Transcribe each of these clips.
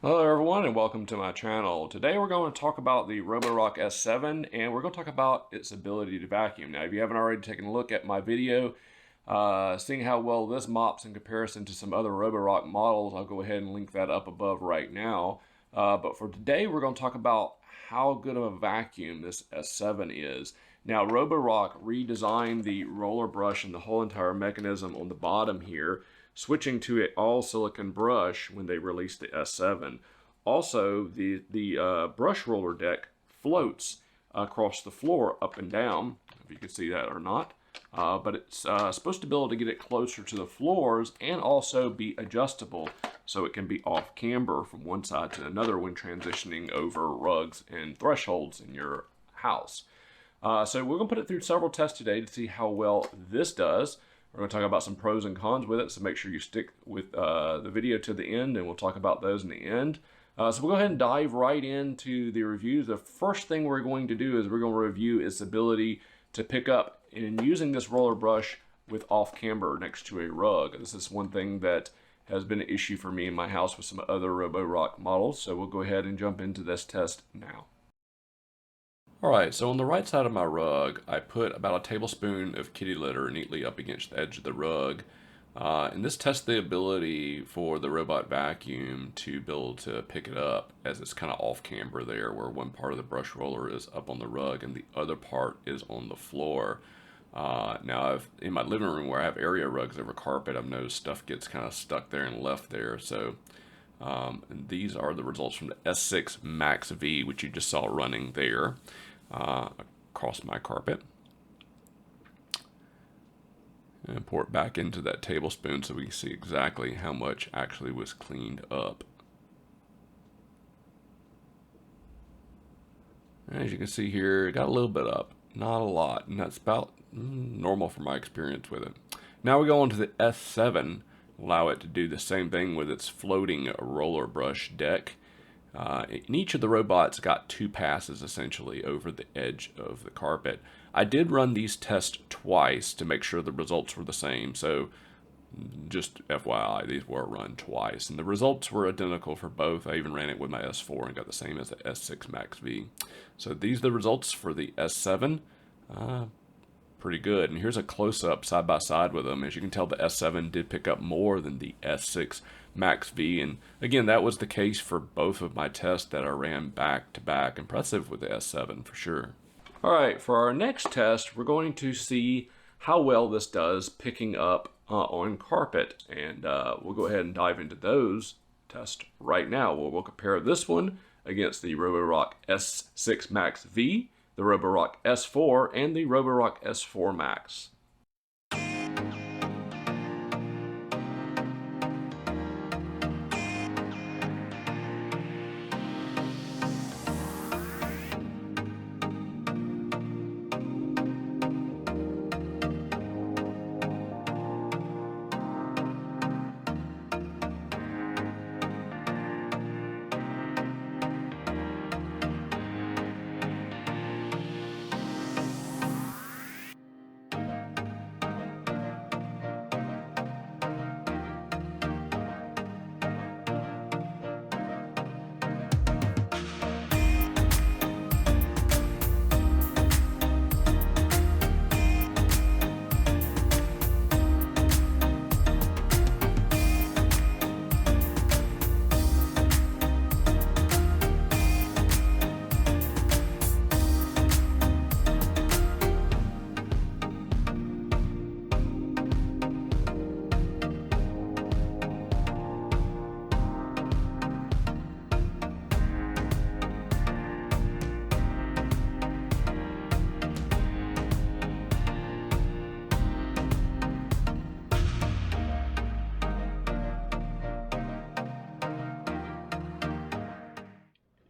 Hello everyone and welcome to my channel. Today we're going to talk about the Roborock S7 and we're going to talk about its ability to vacuum. Now if you haven't already taken a look at my video seeing how well this mops in comparison to some other Roborock models, I'll go ahead and link that up above right now. But for today we're going to talk about how good of a vacuum this S7 is. Now Roborock redesigned the roller brush and the whole entire mechanism on the bottom here, switching to an all-silicon brush when they released the S7. Also, the brush roller deck floats across the floor up and down, if you can see that or not. But it's supposed to be able to get it closer to the floors and also be adjustable so it can be off camber from one side to another when transitioning over rugs and thresholds in your house. So we're going to put it through several tests today to see how well this does. We're going to talk about some pros and cons with it, so make sure you stick with the video to the end, and we'll talk about those in the end. So we'll go ahead and dive right into the reviews. The first thing we're going to do is we're going to review its ability to pick up in using this roller brush with off camber next to a rug. This is one thing that has been an issue for me in my house with some other Roborock models, so we'll go ahead and jump into this test now. Alright, so on the right side of my rug, I put about a tablespoon of kitty litter neatly up against the edge of the rug. And this tests the ability for the robot vacuum to be able to pick it up, as it's kind of off camber there, where one part of the brush roller is up on the rug and the other part is on the floor. Now, in my living room where I have area rugs over carpet, I've noticed stuff gets kind of stuck there and left there. So and these are the results from the S6 Max V, which you just saw running there. Across my carpet, and pour it back into that tablespoon so we can see exactly how much actually was cleaned up. As you can see here, it got a little bit up, not a lot, and that's about normal for my experience with it. Now we go on to the S7, allow it to do the same thing with its floating roller brush deck. And each of the robots got 2 passes essentially over the edge of the carpet. I did run these tests twice to make sure the results were the same, so just FYI, these were run twice, and the results were identical for both. I even ran it with my S4 and got the same as the S6 Max V. So these are the results for the S7. Pretty good. And here's a close-up side by side with them. As you can tell, the S7 did pick up more than the S6 Max V, and again, that was the case for both of my tests that I ran back to back. Impressive with the S7 for sure. All right, for our next test, we're going to see how well this does picking up on carpet, and we'll go ahead and dive into those tests right now. We'll compare this one against the Roborock S6 Max V, the Roborock S4, and the Roborock S4 Max.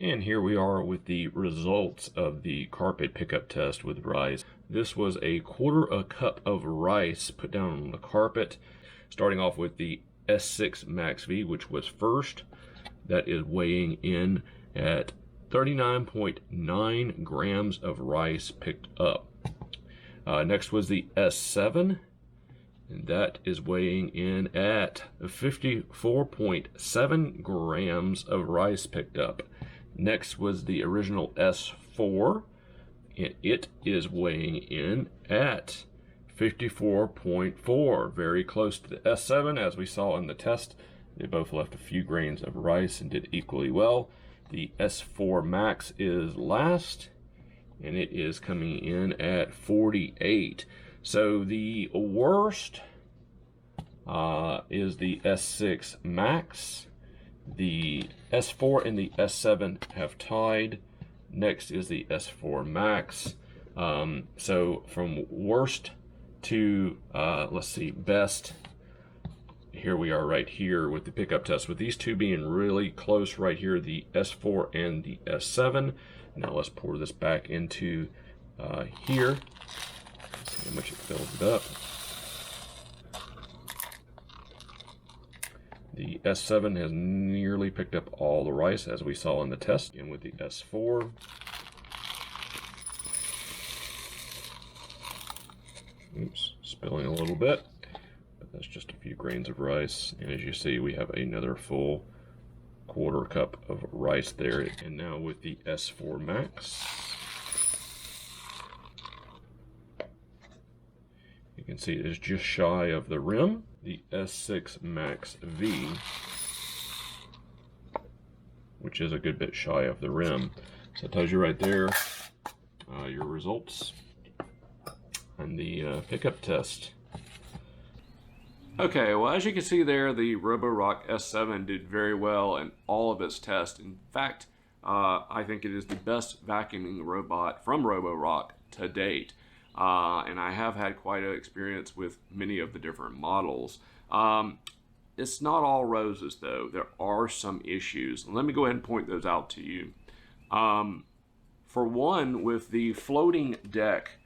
And here we are with the results of the carpet pickup test with rice. This was a 1/4 cup of rice put down on the carpet, starting off with the S6 Max V, which was first. That is weighing in at 39.9 grams of rice picked up. Next was the S7. And that is weighing in at 54.7 grams of rice picked up. Next was the original S4, and it is weighing in at 54.4, very close to the S7 as we saw in the test. They both left a few grains of rice and did equally well. The S4 Max is last, and it is coming in at 48. So the worst is the S6 Max. The S4 and the S7 have tied. Next is the S4 Max. So from worst to, let's see, best, here we are right here with the pickup test, with these two being really close right here, the S4 and the S7. Now let's pour this back into here. Let's see how much it fills it up. The S7 has nearly picked up all the rice, as we saw in the test. And with the S4, oops, spilling a little bit, but that's just a few grains of rice. And as you see, we have another full quarter cup of rice there. And now with the S4 Max, you can see it is just shy of the rim. The S6 Max V, which is a good bit shy of the rim. So it tells you right there your results and the pickup test. Okay, well, as you can see there, the Roborock S7 did very well in all of its tests. In fact, I think it is the best vacuuming robot from Roborock to date. And I have had quite an experience with many of the different models. It's not all roses, though. There are some issues. Let me go ahead and point those out to you. For one, with the floating deck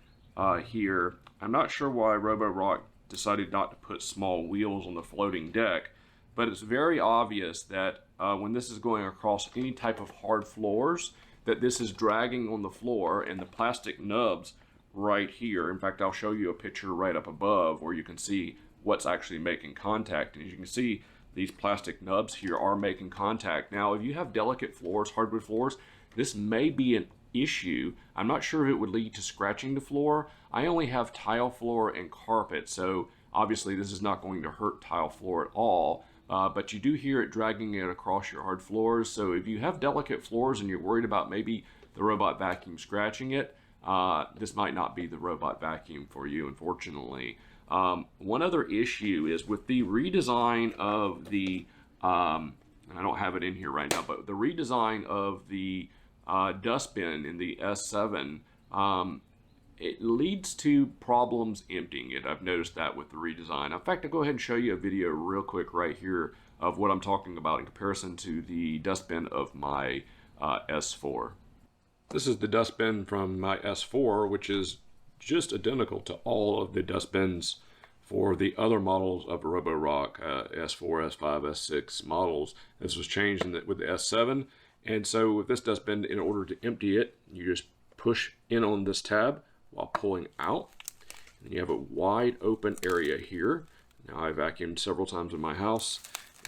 here, I'm not sure why Roborock decided not to put small wheels on the floating deck, but it's very obvious that when this is going across any type of hard floors, that this is dragging on the floor, and the plastic nubs right here. In fact, I'll show you a picture right up above where you can see what's actually making contact. And as you can see, these plastic nubs here are making contact. Now, if you have delicate floors, hardwood floors, this may be an issue. I'm not sure if it would lead to scratching the floor. I only have tile floor and carpet, so obviously this is not going to hurt tile floor at all. But you do hear it dragging it across your hard floors. So if you have delicate floors and you're worried about maybe the robot vacuum scratching it, this might not be the robot vacuum for you, unfortunately. One other issue is with the redesign of the, and I don't have it in here right now, but the redesign of the dustbin in the S7, it leads to problems emptying it. I've noticed that with the redesign. In fact, I'll go ahead and show you a video real quick right here of what I'm talking about in comparison to the dustbin of my S4. This is the dustbin from my S4, which is just identical to all of the dustbins for the other models of Roborock, S4, S5, S6 models. This was changed with the S7. And so with this dustbin, in order to empty it, you just push in on this tab while pulling out. And you have a wide open area here. Now I vacuumed several times in my house.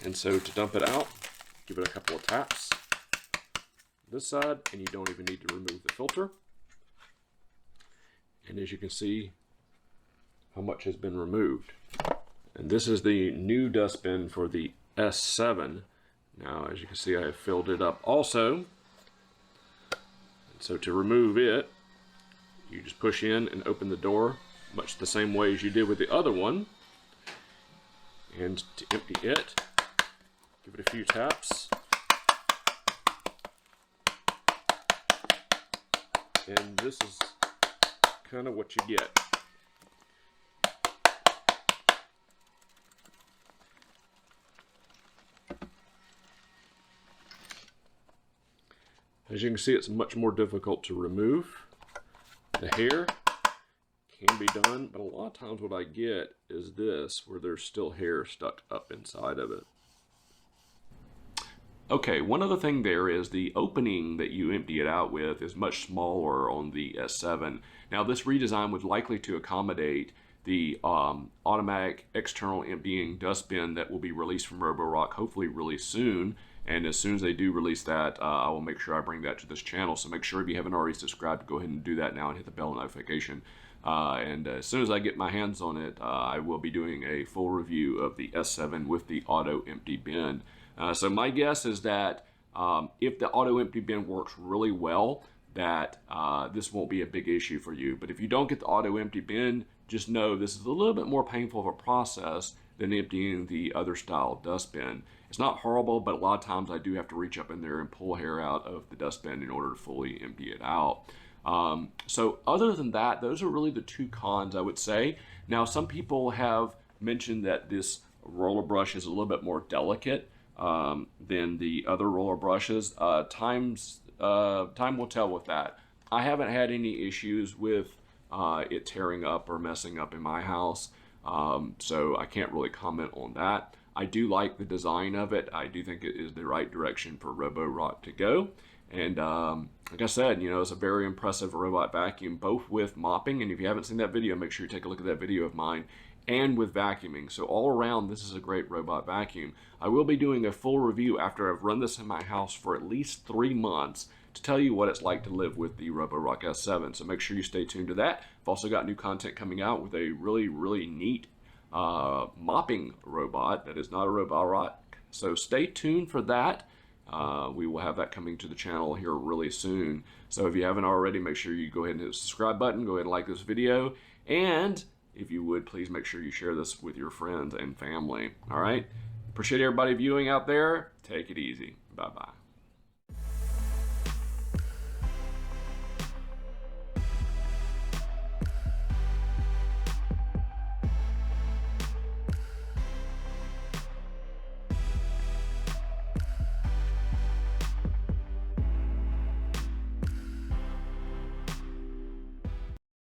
And so to dump it out, give it a couple of taps this side, and you don't even need to remove the filter. And as you can see, how much has been removed. And this is the new dustbin for the S7. Now, as you can see, I have filled it up also. And so to remove it, you just push in and open the door, much the same way as you did with the other one. And to empty it, give it a few taps. And this is kind of what you get. As you can see, it's much more difficult to remove. The hair can be done, but a lot of times what I get is this, where there's still hair stuck up inside of it. Okay, one other thing there is the opening that you empty it out with is much smaller on the S7. Now this redesign was likely to accommodate the automatic external emptying dustbin that will be released from Roborock hopefully really soon. And as soon as they do release that, I will make sure I bring that to this channel. So make sure if you haven't already subscribed, go ahead and do that now and hit the bell notification. And as soon as I get my hands on it, I will be doing a full review of the S7 with the auto empty bin. So my guess is that if the auto empty bin works really well, that this won't be a big issue for you. But if you don't get the auto empty bin, just know this is a little bit more painful of a process than emptying the other style dustbin. It's not horrible, but a lot of times I do have to reach up in there and pull hair out of the dustbin in order to fully empty it out. So other than that, those are really the two cons, I would say. Now, some people have mentioned that this roller brush is a little bit more delicate than the other roller brushes. Time will tell with that. I haven't had any issues with it tearing up or messing up in my house, so I can't really comment on that. I do like the design of it. I do think it is the right direction for Roborock to go. And like I said, you know, it's a very impressive robot vacuum, both with mopping, and if you haven't seen that video, make sure you take a look at that video of mine, and with vacuuming. So all around, this is a great robot vacuum. I will be doing a full review after I've run this in my house for at least 3 months to tell you what it's like to live with the Roborock S7. So make sure you stay tuned to that. I've also got new content coming out with a really neat mopping robot that is not a Roborock. So stay tuned for that. We will have that coming to the channel here really soon. So if you haven't already, make sure you go ahead and hit the subscribe button, go ahead and like this video, and if you would, please make sure you share this with your friends and family. All right? Appreciate everybody viewing out there. Take it easy. Bye-bye.